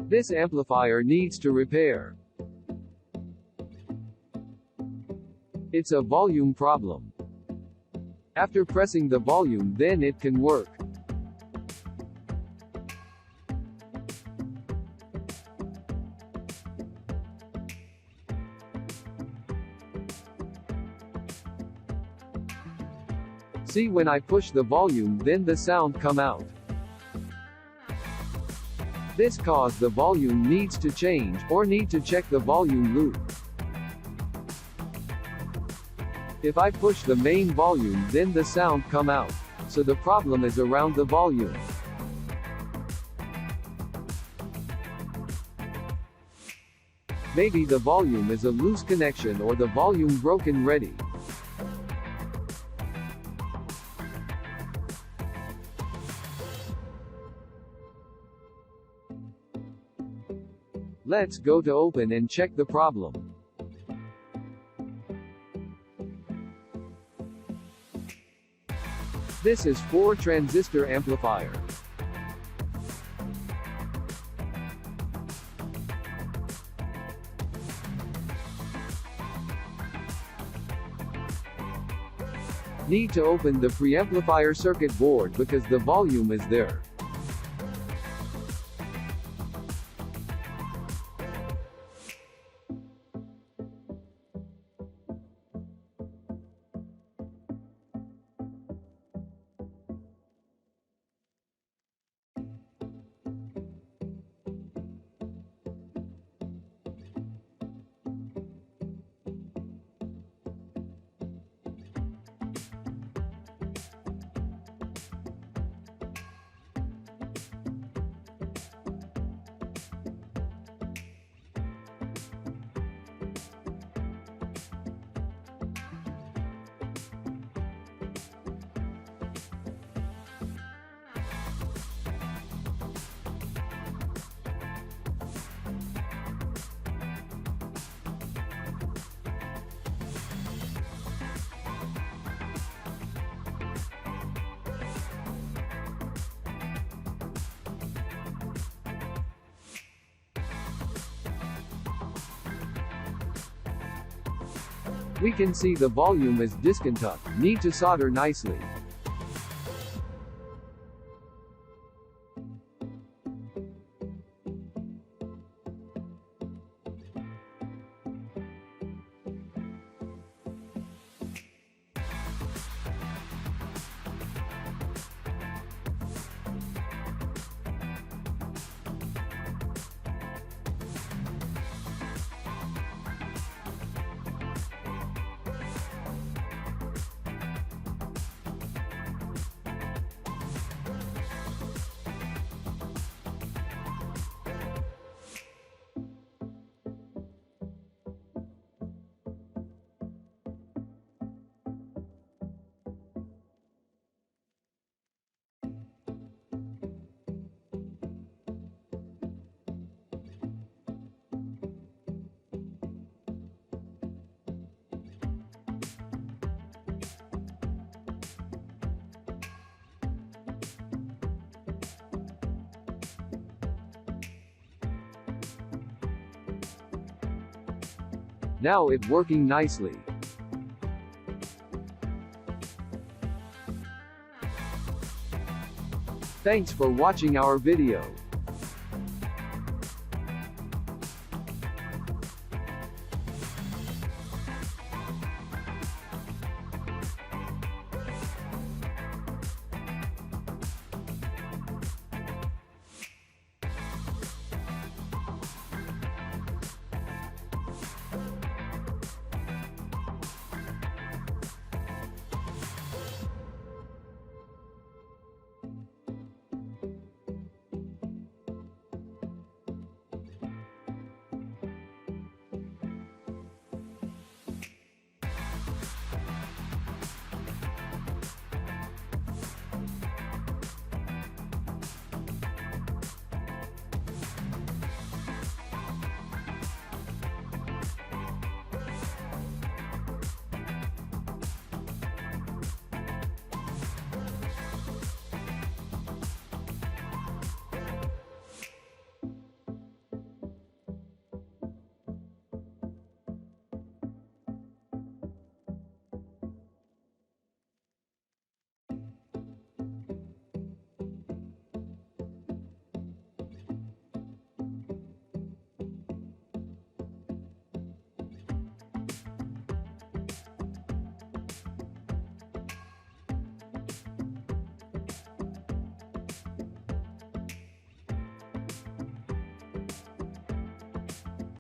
This amplifier needs to repair. It's a volume problem. After pressing the volume, then it can work. See, when I push the volume, then the sound come out. This cause the volume needs to change, or need to check the volume loop. If I push the main volume, then the sound come out. So the problem is around the volume. Maybe the volume is a loose connection or the volume broken ready. Let's go to open and check the problem. This is 4 transistor amplifier. Need to open the preamplifier circuit board because the volume is there. We can see the volume is discontuct, need to solder nicely. Now it working nicely. Thanks for watching our video.